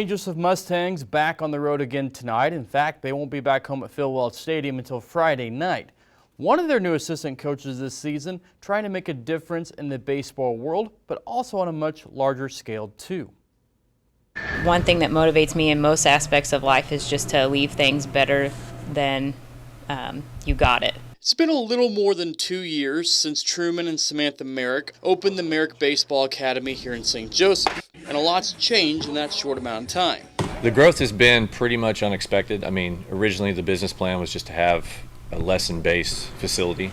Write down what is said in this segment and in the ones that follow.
St. Joseph Mustangs back on the road again tonight. In fact, they won't be back home at Phil Welch Stadium until Friday night. One of their new assistant coaches this season trying to make a difference in the baseball world, but also on a much larger scale too. One thing that motivates me in most aspects of life is just to leave things better than you got it. It's been a little more than 2 years since Truman and Samantha Marek opened the Marek Baseball Academy here in St. Joseph, and a lot's changed in that short amount of time. The growth has been pretty much unexpected. I mean, originally the business plan was just to have a lesson-based facility.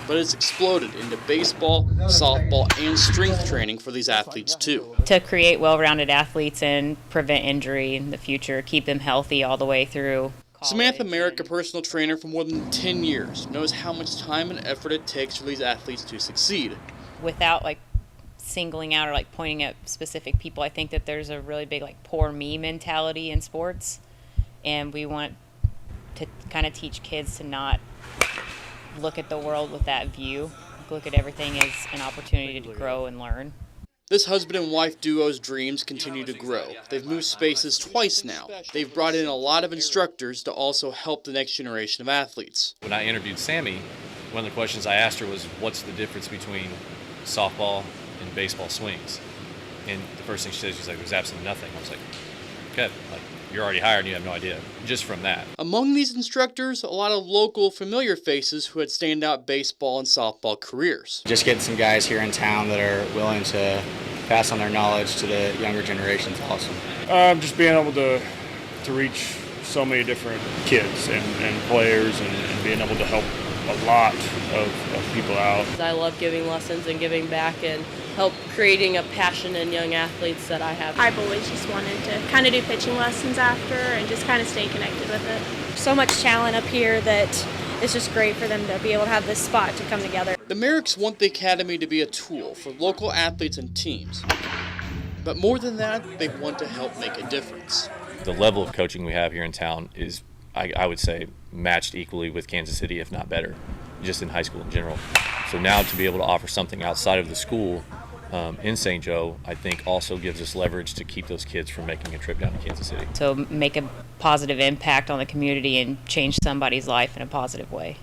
But it's exploded into baseball, softball, and strength training for these athletes too. To create well-rounded athletes and prevent injury in the future, keep them healthy all the way through college. Samantha Marek, a personal trainer for more than 10 years, knows how much time and effort it takes for these athletes to succeed. Without singling out or pointing at specific people, I think that there's a really big poor me mentality in sports, and we want to kind of teach kids to not look at the world with that view. Look at everything as an opportunity to grow and learn. This husband and wife duo's dreams continue to grow. They've moved spaces twice now. They've brought in a lot of instructors to also help the next generation of athletes. When I interviewed Sammy, one of the questions I asked her was, what's the difference between softball and baseball swings? And the first thing she said, she's like, there's absolutely nothing. I was like, okay, you're already hired and you have no idea, just from that. Among these instructors, a lot of local familiar faces who had standout baseball and softball careers. Just getting some guys here in town that are willing to pass on their knowledge to the younger generation is awesome. Just being able to reach so many different kids and players and being able to help a lot of people out. I love giving lessons and giving back and help creating a passion in young athletes that I have. I've always just wanted to kind of do pitching lessons after and just kind of stay connected with it. So much talent up here that it's just great for them to be able to have this spot to come together. The Mareks want the academy to be a tool for local athletes and teams. But more than that, they want to help make a difference. The level of coaching we have here in town is, I would say, matched equally with Kansas City, if not better, just in high school in general. So now to be able to offer something outside of the school in St. Joe, I think also gives us leverage to keep those kids from making a trip down to Kansas City. So make a positive impact on the community and change somebody's life in a positive way.